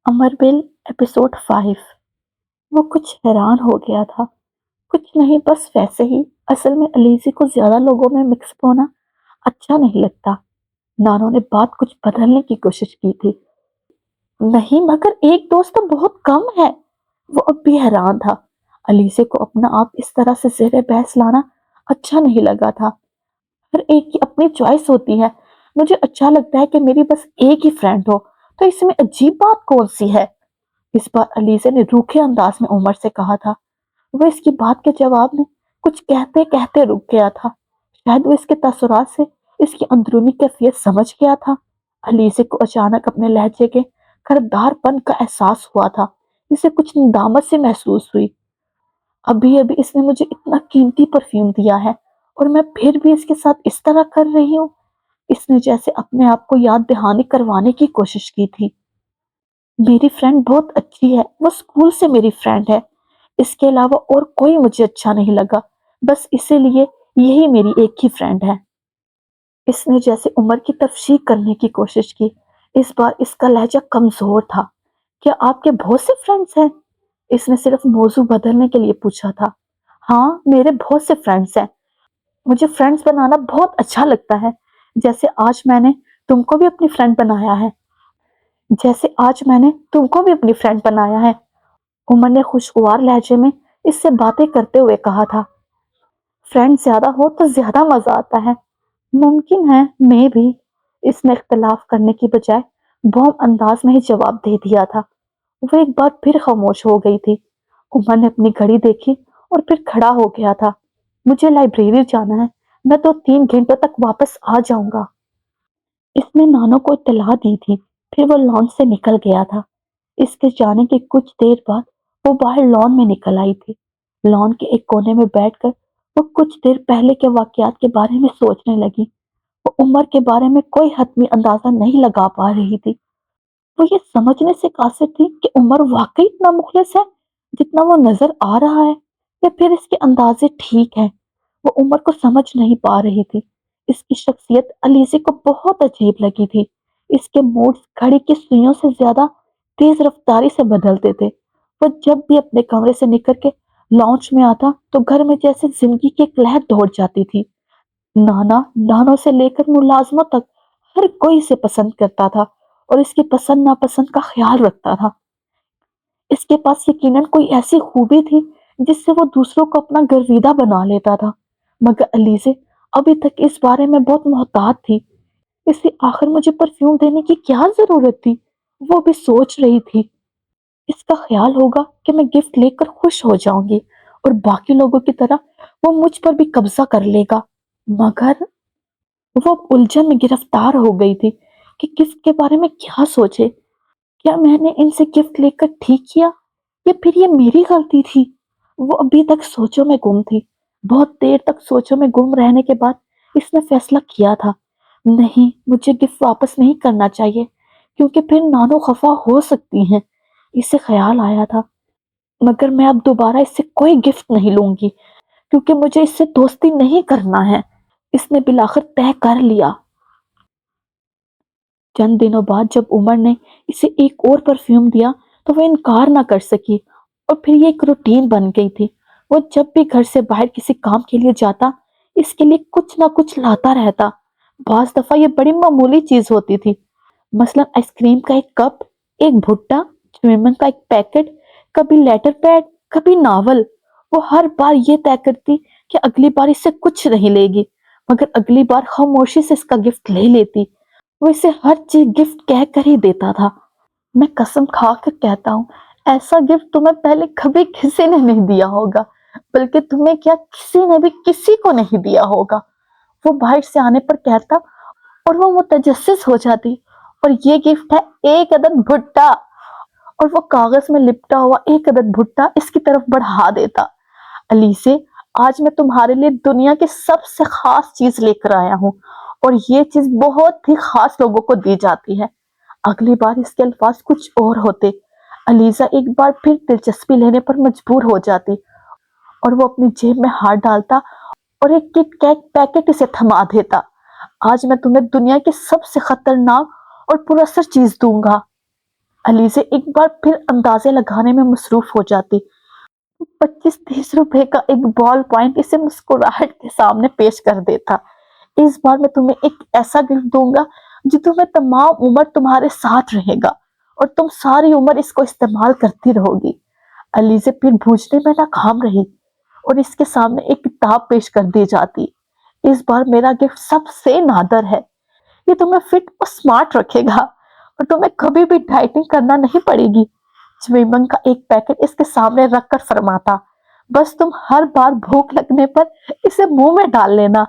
امر بل episode 5۔ وہ کچھ حیران ہو گیا تھا۔ کچھ نہیں، بس ویسے ہی۔ اصل میں الیزی کو زیادہ لوگوں میں مکس ہونا اچھا نہیں لگتا۔ نانو نے بات کچھ بدلنے کی کوشش کی تھی۔ نہیں، مگر ایک دوست تو بہت کم ہے۔ وہ اب بھی حیران تھا۔ الیزی کو اپنا آپ اس طرح سے زیر بحث لانا اچھا نہیں لگا تھا۔ ہر ایک کی اپنی چوائس ہوتی ہے۔ مجھے اچھا لگتا ہے کہ میری بس ایک ہی فرینڈ ہو، تو اس میں عجیب بات کون سی ہے؟ اس بار الیزا نے روکھے انداز میں عمر سے کہا تھا۔ وہ اس کی بات کے جواب میں کچھ کہتے کہتے رک گیا تھا۔ شاید وہ اس کے تاثرات سے اس کی اندرونی کیفیت سمجھ گیا تھا۔ الیزا کو اچانک اپنے لہجے کے کردار پن کا احساس ہوا تھا۔ اسے کچھ ندامت سے محسوس ہوئی۔ ابھی ابھی اس نے مجھے اتنا قیمتی پرفیوم دیا ہے اور میں پھر بھی اس کے ساتھ اس طرح کر رہی ہوں۔ اس نے جیسے اپنے آپ کو یاد دہانی کروانے کی کوشش کی تھی۔ میری فرینڈ بہت اچھی ہے، وہ اسکول سے میری فرینڈ ہے۔ اس کے علاوہ اور کوئی مجھے اچھا نہیں لگا، بس اسی لیے یہی میری ایک ہی فرینڈ ہے۔ اس نے جیسے عمر کی تفشیح کرنے کی کوشش کی۔ اس بار اس کا لہجہ کمزور تھا۔ کیا آپ کے بہت سے فرینڈز ہیں؟ اس نے صرف موضوع بدلنے کے لیے پوچھا تھا۔ ہاں، میرے بہت سے فرینڈز ہیں۔ مجھے فرینڈز بنانا بہت اچھا لگتا ہے، جیسے آج میں نے تم کو بھی اپنی فرینڈ بنایا ہے۔ جیسے آج میں نے تم کو بھی اپنی فرینڈ بنایا ہے، عمر نے خوشگوار لہجے میں اس سے باتیں کرتے ہوئے کہا تھا۔ فرینڈ زیادہ ہو تو زیادہ مزہ آتا ہے۔ ممکن ہے، میں بھی۔ اس نے اختلاف کرنے کی بجائے بوم انداز میں ہی جواب دے دیا تھا۔ وہ ایک بار پھر خاموش ہو گئی تھی۔ عمر نے اپنی گھڑی دیکھی اور پھر کھڑا ہو گیا تھا۔ مجھے لائبریری جانا ہے، میں تو 3 گھنٹوں تک واپس آ جاؤں گا۔ اس نے نانو کو اطلاع دی تھی، پھر وہ لان سے نکل گیا تھا۔ اس کے جانے کے کچھ دیر بعد وہ باہر لان میں نکل آئی تھی۔ لان کے ایک کونے میں بیٹھ کر وہ کچھ دیر پہلے کے واقعات کے بارے میں سوچنے لگی۔ وہ عمر کے بارے میں کوئی حتمی اندازہ نہیں لگا پا رہی تھی۔ وہ یہ سمجھنے سے قاصر تھی کہ عمر واقعی اتنا مخلص ہے جتنا وہ نظر آ رہا ہے، یا پھر اس کے اندازے ٹھیک ہیں۔ وہ عمر کو سمجھ نہیں پا رہی تھی۔ اس کی شخصیت الیزی کو بہت عجیب لگی تھی۔ اس کے موڈز گھڑی کی سوئیوں سے زیادہ تیز رفتاری سے بدلتے تھے۔ وہ جب بھی اپنے کمرے سے نکل کے لانچ میں آتا تو گھر میں جیسے زندگی کی ایک لہر دوڑ جاتی تھی۔ نانو سے لے کر ملازموں تک ہر کوئی اسے پسند کرتا تھا اور اس کی پسند ناپسند کا خیال رکھتا تھا۔ اس کے پاس یقیناً کوئی ایسی خوبی تھی جس سے وہ دوسروں کو اپنا گرویدہ بنا لیتا تھا، مگر الیزے ابھی تک اس بارے میں بہت محتاط تھی۔ اسے آخر مجھے پرفیوم دینے کی کیا ضرورت تھی؟ وہ بھی سوچ رہی تھی۔ اس کا خیال ہوگا کہ میں گفٹ لے کر خوش ہو جاؤں گی اور باقی لوگوں کی طرح وہ مجھ پر بھی قبضہ کر لے گا، مگر وہ الجھن میں گرفتار ہو گئی تھی کہ گفٹ کے بارے میں کیا سوچے۔ کیا میں نے ان سے گفٹ لے کر ٹھیک کیا، یا پھر یہ میری غلطی تھی؟ وہ ابھی تک سوچوں میں گم تھی۔ بہت دیر تک سوچوں میں گم رہنے کے بعد اس نے فیصلہ کیا تھا، نہیں، مجھے گفٹ واپس نہیں کرنا چاہیے، کیونکہ پھر نانو خفا ہو سکتی ہیں۔ اسے خیال آیا تھا، مگر میں اب دوبارہ اس سے کوئی گفٹ نہیں لوں گی، کیونکہ مجھے اس سے دوستی نہیں کرنا ہے۔ اس نے بالآخر طے کر لیا۔ چند دنوں بعد جب عمر نے اسے ایک اور پرفیوم دیا تو وہ انکار نہ کر سکی، اور پھر یہ ایک روٹین بن گئی تھی۔ وہ جب بھی گھر سے باہر کسی کام کے لیے جاتا، اس کے لیے کچھ نہ کچھ لاتا رہتا۔ بعض دفعہ یہ بڑی معمولی چیز ہوتی تھی، مثلا آئس کریم کا ایک کپ، ایک بھٹا، چیونگم کا ایک پیکٹ، کبھی لیٹر پیڈ، کبھی ناول۔ وہ ہر بار یہ طے کرتی کہ اگلی بار اس سے کچھ نہیں لے گی، مگر اگلی بار خاموشی سے اس کا گفٹ لے لیتی۔ وہ اسے ہر چیز گفٹ کہہ کر ہی دیتا تھا۔ میں قسم کھا کر کہتا ہوں، ایسا گفٹ تمہیں پہلے کبھی کسی نے نہیں دیا ہوگا، بلکہ تمہیں کیا کسی نے بھی کسی کو نہیں دیا ہوگا۔ وہ باہر سے آنے پر کہتا اور وہ متجسس ہو جاتی، اور یہ گفٹ ہے ایک عدد بھٹا، اور وہ کاغذ میں لپٹا ہوا ایک عدد بھٹا اس کی طرف بڑھا دیتا۔ الیسے، آج میں تمہارے لیے دنیا کی سب سے خاص چیز لے کر آیا ہوں، اور یہ چیز بہت ہی خاص لوگوں کو دی جاتی ہے۔ اگلی بار اس کے الفاظ کچھ اور ہوتے۔ الیزا ایک بار پھر دلچسپی لینے پر مجبور ہو جاتی، اور وہ اپنی جیب میں ہاتھ ڈالتا اور ایک کٹ کیٹ پیکٹ اسے تھما دیتا۔ آج میں تمہیں دنیا کی سب سے خطرناک اور پراثر چیز دوں گا۔ علیزے ایک بار پھر اندازے لگانے میں مصروف ہو جاتی۔ 25-30 روپے کا ایک بال پوائنٹ اسے مسکراہٹ کے سامنے پیش کر دیتا۔ اس بار میں تمہیں ایک ایسا گفٹ دوں گا جو تمہیں تمام عمر تمہارے ساتھ رہے گا اور تم ساری عمر اس کو استعمال کرتی رہو گی۔ علیزے پھر بوجھنے میں ناکام رہی اور اس کے سامنے ایک کتاب پیش کر دی جاتی۔ اس بار میرا گفٹ سب سے نادر ہے، یہ تمہیں فٹ اور سمارٹ رکھے گا اور تمہیں کبھی بھی ڈائٹنگ کرنا نہیں پڑے گی۔ چوئنگم کا ایک پیکٹ اس کے سامنے رکھ کر فرماتا، بس تم ہر بار بھوک لگنے پر اسے منہ میں ڈال لینا۔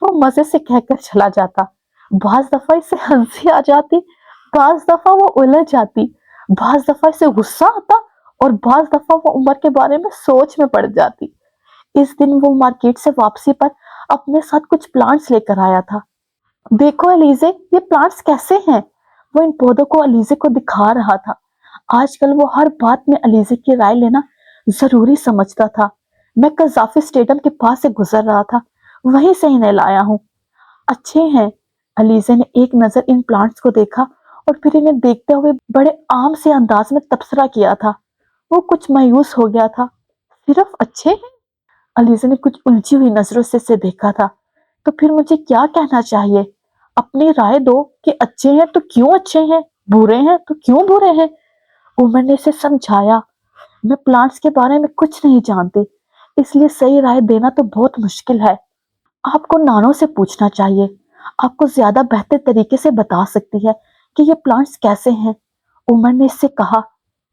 وہ مزے سے کہہ کر چلا جاتا۔ بعض دفعہ اسے ہنسی آ جاتی، بعض دفعہ وہ الجھ جاتی، بعض دفعہ اسے غصہ آتا اور بعض دفعہ وہ عمر کے بارے میں سوچ میں پڑ جاتی۔ اس دن وہ مارکیٹ سے واپسی پر اپنے ساتھ کچھ پلانٹس لے کر آیا تھا۔ دیکھو علیزے، یہ پلانٹس کیسے ہیں؟ وہ ان پودوں کو علیزے کو دکھا رہا تھا۔ آج کل وہ ہر بات میں علیزے کی رائے لینا ضروری سمجھتا تھا۔ میں قذافی اسٹیڈیم کے پاس سے گزر رہا تھا، وہیں سے انہیں لایا ہوں۔ اچھے ہیں۔ علیزے نے ایک نظر ان پلانٹس کو دیکھا اور پھر انہیں دیکھتے ہوئے بڑے عام سے انداز میں تبصرہ کیا تھا۔ وہ کچھ مایوس ہو گیا تھا۔ صرف اچھے ہیں؟ علیزے نے کچھ الجھی ہوئی نظروں سے اسے دیکھا تھا۔ تو پھر مجھے کیا کہنا چاہیے؟ اپنی رائے دو کہ اچھے ہیں تو کیوں اچھے ہیں، برے ہیں تو کیوں برے ہیں؟ عمر نے اسے سمجھایا، میں پلانٹس کے بارے میں کچھ نہیں جانتی، اس لیے صحیح رائے دینا تو بہت مشکل ہے۔ آپ کو نانو سے پوچھنا چاہیے، آپ کو زیادہ بہتر طریقے سے بتا سکتی ہے کہ یہ پلانٹس کیسے ہیں۔ عمر نے اس سے کہا،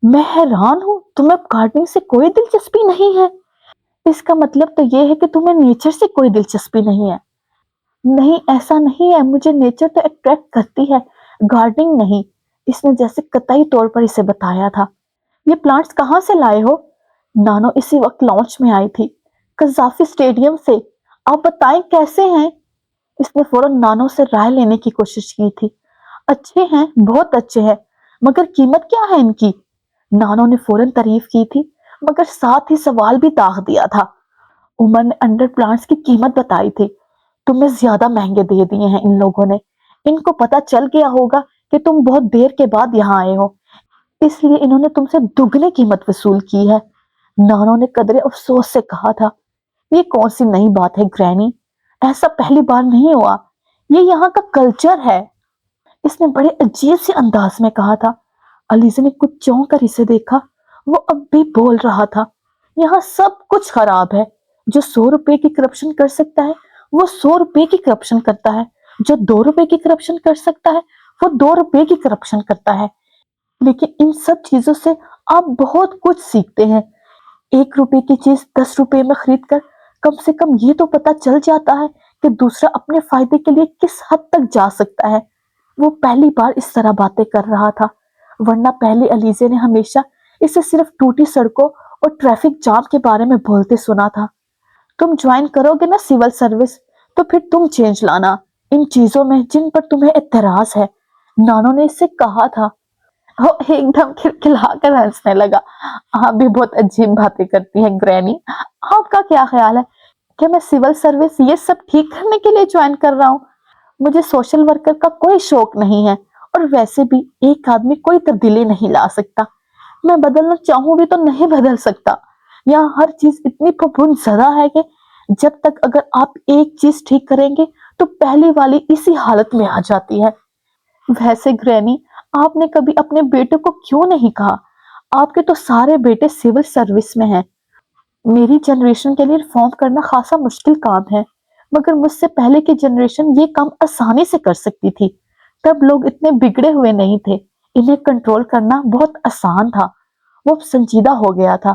میں حیران ہوں، تمہیں گارڈننگ سے کوئی دلچسپی نہیں ہے؟ اس کا مطلب تو یہ ہے کہ تمہیں نیچر سے کوئی دلچسپی نہیں ہے۔ نہیں، ایسا نہیں ہے، مجھے نیچر تو اٹریکٹ کرتی ہے، گارڈننگ نہیں۔ اس نے جیسے قطعی طور پر اسے بتایا تھا۔ یہ پلانٹس کہاں سے لائے ہو؟ نانو اسی وقت لانچ میں آئی تھی، قذافی اسٹیڈیم سے۔ آپ بتائیں کیسے ہیں؟ اس نے فوراً نانو سے رائے لینے کی کوشش کی تھی۔ اچھے ہیں، بہت اچھے ہیں، مگر قیمت کیا ہے ان کی؟ نانو نے فوراً تعریف کی تھی، مگر ساتھ ہی سوال بھی داغ دیا تھا۔ عمر نے انڈر پلانٹس کی قیمت بتائی تھی۔ تمہیں زیادہ مہنگے دے دیے ہیں ان لوگوں نے، ان کو پتا چل گیا ہوگا کہ تم بہت دیر کے بعد یہاں آئے ہو، اس لیے انہوں نے تم سے دگنی قیمت وصول کی ہے۔ نانو نے قدرے افسوس سے کہا تھا، یہ کون سی نئی بات ہے گرینی، ایسا پہلی بار نہیں ہوا، یہ یہاں کا کلچر ہے۔ اس نے بڑے عجیب سے انداز میں کہا تھا۔ علیزے نے کچھ چونک کر اسے دیکھا، وہ اب بھی بول رہا تھا، یہاں سب کچھ خراب ہے، جو 100 روپے کی کرپشن کر سکتا ہے وہ 100 روپے کی کرپشن کرتا ہے، جو 2 روپے کی کرپشن کر سکتا ہے وہ 2 روپے کی کرپشن کرتا ہے۔ لیکن ان سب چیزوں سے آپ بہت کچھ سیکھتے ہیں۔ 1 روپے کی چیز 10 روپے میں خرید کر کم سے کم یہ تو پتا چل جاتا ہے کہ دوسرا اپنے فائدے کے لیے کس حد تک جا سکتا ہے۔ وہ پہلی بار اس طرح باتیں کر رہا تھا، ورنہ پہلے علیزے نے ہمیشہ اسے صرف ٹوٹی سڑکوں اور ٹریفک جام کے بارے میں بولتے سنا تھا۔ تم جوائن کرو گے نا سول سروس، تو پھر تم چینج لانا ان چیزوں میں جن پر تمہیں اعتراض ہے، نانو نے اس سے کہا تھا۔ وہ ایک دم کھلکھلا کر ہنسنے لگا۔ آپ بھی بہت عجیب باتیں کرتی ہیں گرینی، آپ کا کیا خیال ہے کہ میں سول سروس یہ سب ٹھیک کرنے کے لیے جوائن کر رہا ہوں؟ مجھے سوشل ورکر کا کوئی شوق نہیں ہے، اور ویسے بھی ایک آدمی کوئی تبدیلی نہیں لا سکتا، میں بدلنا چاہوں بھی تو نہیں بدل سکتا۔ یہاں ہر چیز اتنی پھپھوند زدہ ہے کہ جب تک اگر آپ ایک چیز ٹھیک کریں گے تو پہلی والی اسی حالت میں آ جاتی ہے۔ ویسے گرینی، آپ نے کبھی اپنے بیٹے کو کیوں نہیں کہا؟ آپ کے تو سارے بیٹے سول سروس میں ہیں۔ میری جنریشن کے لیے ریفارم کرنا خاصا مشکل کام ہے، مگر مجھ سے پہلے کی جنریشن یہ کام آسانی سے کر سکتی تھی، تب لوگ اتنے بگڑے ہوئے نہیں تھے، انہیں کنٹرول کرنا بہت آسان تھا۔ وہ سنجیدہ ہو گیا تھا۔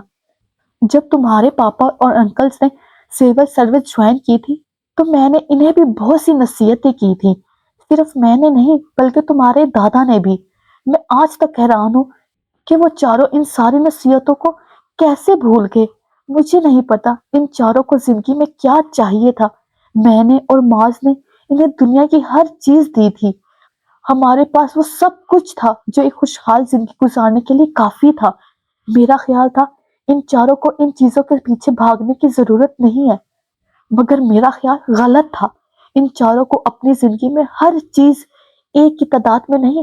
جب تمہارے پاپا اور انکلز نے سول سروس جوائن کی تھی تو میں نے انہیں بھی بہت سی نصیحتیں کی تھی، صرف میں نے نہیں بلکہ تمہارے دادا نے بھی۔ میں آج تک حیران ہوں کہ وہ چاروں ان ساری نصیحتوں کو کیسے بھول گئے۔ مجھے نہیں پتا ان چاروں کو زندگی میں کیا چاہیے تھا، میں نے اور ماز نے انہیں دنیا کی ہر چیز دی تھی، ہمارے پاس وہ سب کچھ تھا جو ایک خوشحال زندگی گزارنے کے لیے کافی تھا۔ میرا خیال تھا ان چاروں کو ان چیزوں کے پیچھے بھاگنے کی ضرورت نہیں ہے، مگر میرا خیال غلط تھا۔ ان چاروں کو اپنی زندگی میں ہر چیز ایک کی تعداد میں نہیں